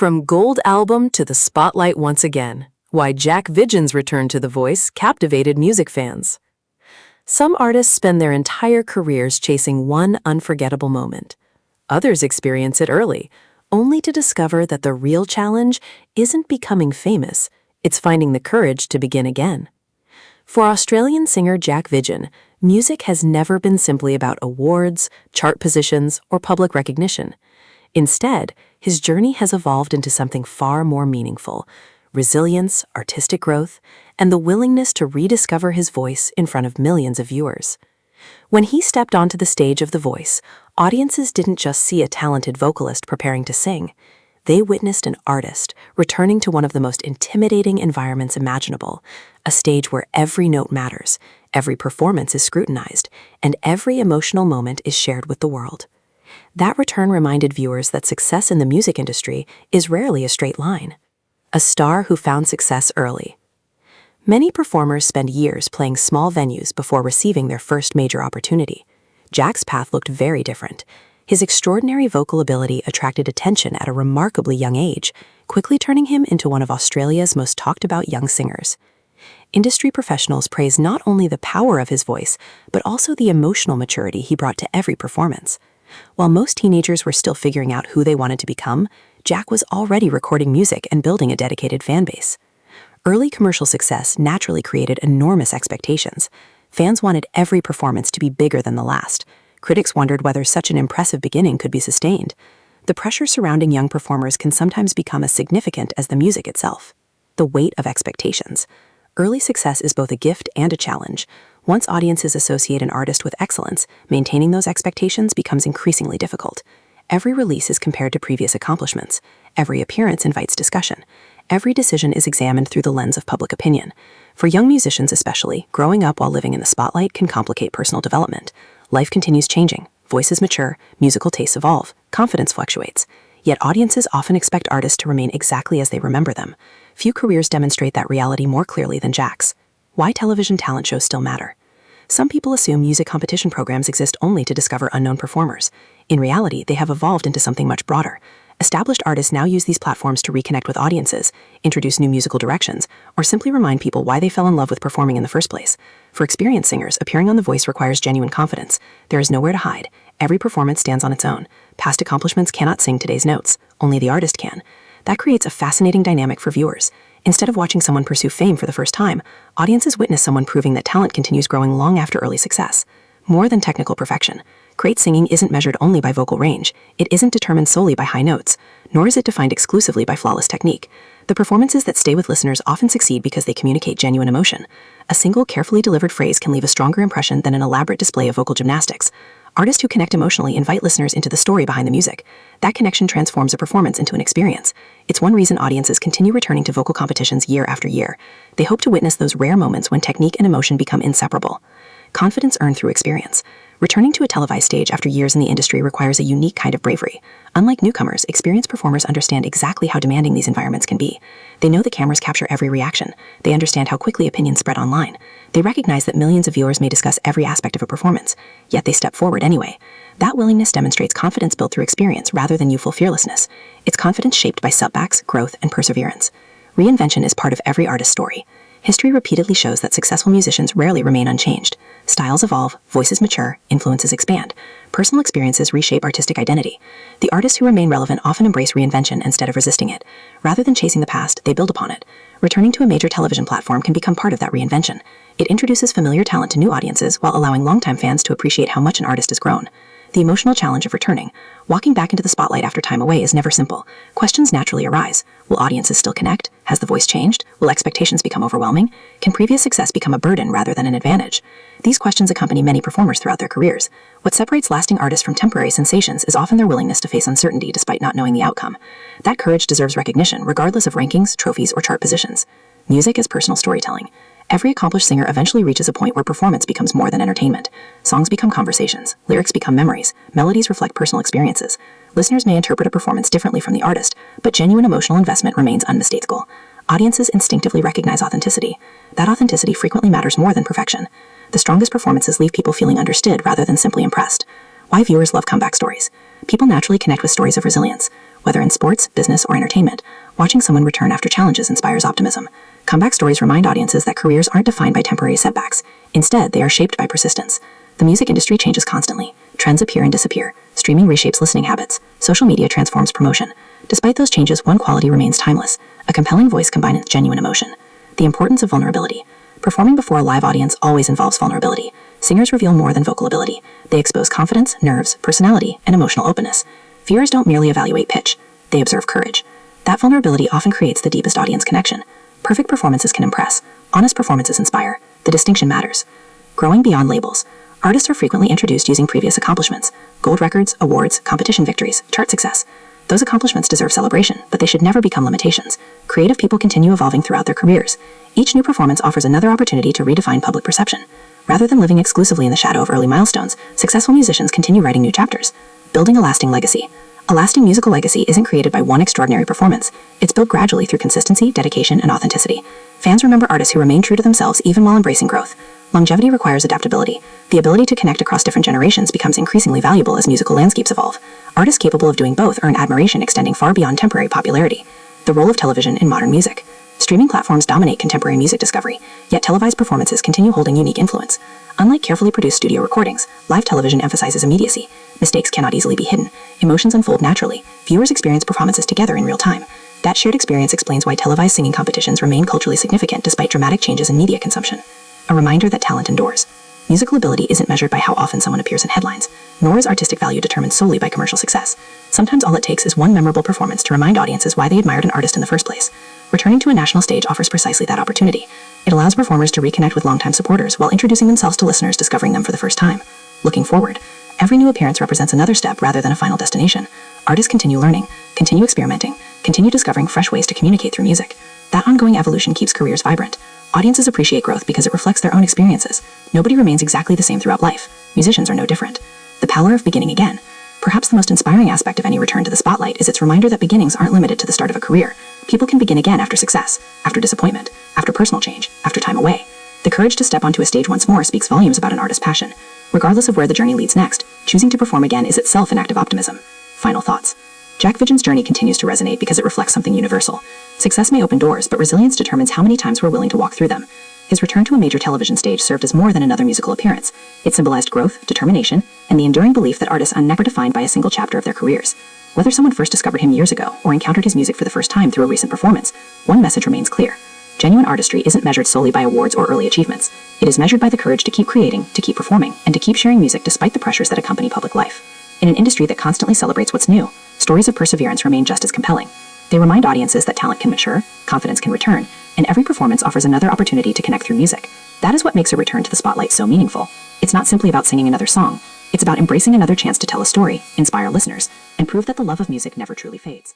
From Gold Album to the spotlight once again, why Jack Vidgen's return to The Voice captivated music fans. Some artists spend their entire careers chasing one unforgettable moment. Others experience it early, only to discover that the real challenge isn't becoming famous, it's finding the courage to begin again. For Australian singer Jack Vidgen, music has never been simply about awards, chart positions, or public recognition. Instead, his journey has evolved into something far more meaningful: resilience, artistic growth, and the willingness to rediscover his voice in front of millions of viewers. When he stepped onto the stage of The Voice, audiences didn't just see a talented vocalist preparing to sing. They witnessed an artist returning to one of the most intimidating environments imaginable, a stage where every note matters, every performance is scrutinized, and every emotional moment is shared with the world. That return reminded viewers that success in the music industry is rarely a straight line. A star who found success early. Many performers spend years playing small venues before receiving their first major opportunity. Jack's path looked very different. His extraordinary vocal ability attracted attention at a remarkably young age, quickly turning him into one of Australia's most talked-about young singers. Industry professionals praise not only the power of his voice, but also the emotional maturity he brought to every performance. While most teenagers were still figuring out who they wanted to become, Jack was already recording music and building a dedicated fan base. Early commercial success naturally created enormous expectations. Fans wanted every performance to be bigger than the last. Critics wondered whether such an impressive beginning could be sustained. The pressure surrounding young performers can sometimes become as significant as the music itself. The weight of expectations. Early success is both a gift and a challenge. Once audiences associate an artist with excellence, maintaining those expectations becomes increasingly difficult. Every release is compared to previous accomplishments. Every appearance invites discussion. Every decision is examined through the lens of public opinion. For young musicians especially, growing up while living in the spotlight can complicate personal development. Life continues changing, voices mature, musical tastes evolve, confidence fluctuates. Yet audiences often expect artists to remain exactly as they remember them. Few careers demonstrate that reality more clearly than Jack's. Why television talent shows still matter. Some people assume music competition programs exist only to discover unknown performers. In reality, they have evolved into something much broader. Established artists now use these platforms to reconnect with audiences, introduce new musical directions, or simply remind people why they fell in love with performing in the first place. For experienced singers, appearing on The Voice requires genuine confidence. There is nowhere to hide. Every performance stands on its own. Past accomplishments cannot sing today's notes. Only the artist can. That creates a fascinating dynamic for viewers. Instead of watching someone pursue fame for the first time, audiences witness someone proving that talent continues growing long after early success. More than technical perfection. Great singing isn't measured only by vocal range. It isn't determined solely by high notes, nor is it defined exclusively by flawless technique. The performances that stay with listeners often succeed because they communicate genuine emotion. A single, carefully delivered phrase can leave a stronger impression than an elaborate display of vocal gymnastics. Artists who connect emotionally invite listeners into the story behind the music. That connection transforms a performance into an experience. It's one reason audiences continue returning to vocal competitions year after year. They hope to witness those rare moments when technique and emotion become inseparable. Confidence earned through experience. Returning to a televised stage after years in the industry requires a unique kind of bravery. Unlike newcomers, experienced performers understand exactly how demanding these environments can be. They know the cameras capture every reaction. They understand how quickly opinions spread online. They recognize that millions of viewers may discuss every aspect of a performance, yet they step forward anyway. That willingness demonstrates confidence built through experience rather than youthful fearlessness. It's confidence shaped by setbacks, growth, and perseverance. Reinvention is part of every artist's story. History repeatedly shows that successful musicians rarely remain unchanged. Styles evolve, voices mature, influences expand. Personal experiences reshape artistic identity. The artists who remain relevant often embrace reinvention instead of resisting it. Rather than chasing the past, they build upon it. Returning to a major television platform can become part of that reinvention. It introduces familiar talent to new audiences while allowing longtime fans to appreciate how much an artist has grown. The emotional challenge of returning. Walking back into the spotlight after time away is never simple. Questions naturally arise. Will audiences still connect? Has the voice changed? Will expectations become overwhelming? Can previous success become a burden rather than an advantage? These questions accompany many performers throughout their careers. What separates lasting artists from temporary sensations is often their willingness to face uncertainty despite not knowing the outcome. That courage deserves recognition regardless of rankings, trophies, or chart positions. Music is personal storytelling. Every accomplished singer eventually reaches a point where performance becomes more than entertainment. Songs become conversations, lyrics become memories, melodies reflect personal experiences. Listeners may interpret a performance differently from the artist, but genuine emotional investment remains unmistakable. Audiences instinctively recognize authenticity. That authenticity frequently matters more than perfection. The strongest performances leave people feeling understood rather than simply impressed. Why viewers love comeback stories. People naturally connect with stories of resilience. Whether in sports, business, or entertainment, watching someone return after challenges inspires optimism. Comeback stories remind audiences that careers aren't defined by temporary setbacks. Instead, they are shaped by persistence. The music industry changes constantly. Trends appear and disappear. Streaming reshapes listening habits. Social media transforms promotion. Despite those changes, one quality remains timeless: a compelling voice combined with genuine emotion. The importance of vulnerability. Performing before a live audience always involves vulnerability. Singers reveal more than vocal ability. They expose confidence, nerves, personality, and emotional openness. Viewers don't merely evaluate pitch. They observe courage. That vulnerability often creates the deepest audience connection. Perfect performances can impress. Honest performances inspire. The distinction matters. Growing beyond labels. Artists are frequently introduced using previous accomplishments: gold records, awards, competition victories, chart success. Those accomplishments deserve celebration, but they should never become limitations. Creative people continue evolving throughout their careers. Each new performance offers another opportunity to redefine public perception. Rather than living exclusively in the shadow of early milestones, successful musicians continue writing new chapters. Building a lasting legacy. A lasting musical legacy isn't created by one extraordinary performance. It's built gradually through consistency, dedication, and authenticity. Fans remember artists who remain true to themselves even while embracing growth. Longevity requires adaptability. The ability to connect across different generations becomes increasingly valuable as musical landscapes evolve. Artists capable of doing both earn admiration extending far beyond temporary popularity. The role of television in modern music. Streaming platforms dominate contemporary music discovery, yet televised performances continue holding unique influence. Unlike carefully produced studio recordings, live television emphasizes immediacy. Mistakes cannot easily be hidden. Emotions unfold naturally. Viewers experience performances together in real time. That shared experience explains why televised singing competitions remain culturally significant despite dramatic changes in media consumption. A reminder that talent endures. Musical ability isn't measured by how often someone appears in headlines, nor is artistic value determined solely by commercial success. Sometimes all it takes is one memorable performance to remind audiences why they admired an artist in the first place. Returning to a national stage offers precisely that opportunity. It allows performers to reconnect with longtime supporters while introducing themselves to listeners discovering them for the first time. Looking forward, every new appearance represents another step rather than a final destination. Artists continue learning, continue experimenting, continue discovering fresh ways to communicate through music. That ongoing evolution keeps careers vibrant. Audiences appreciate growth because it reflects their own experiences. Nobody remains exactly the same throughout life. Musicians are no different. The power of beginning again. Perhaps the most inspiring aspect of any return to the spotlight is its reminder that beginnings aren't limited to the start of a career. People can begin again after success, after disappointment, after personal change, after time away. The courage to step onto a stage once more speaks volumes about an artist's passion. Regardless of where the journey leads next, choosing to perform again is itself an act of optimism. Final thoughts. Jack Vidgen's journey continues to resonate because it reflects something universal. Success may open doors, but resilience determines how many times we're willing to walk through them. His return to a major television stage served as more than another musical appearance. It symbolized growth, determination, and the enduring belief that artists are never defined by a single chapter of their careers. Whether someone first discovered him years ago or encountered his music for the first time through a recent performance, one message remains clear. Genuine artistry isn't measured solely by awards or early achievements. It is measured by the courage to keep creating, to keep performing, and to keep sharing music despite the pressures that accompany public life. In an industry that constantly celebrates what's new, stories of perseverance remain just as compelling. They remind audiences that talent can mature, confidence can return, and every performance offers another opportunity to connect through music. That is what makes a return to the spotlight so meaningful. It's not simply about singing another song. It's about embracing another chance to tell a story, inspire listeners, and prove that the love of music never truly fades.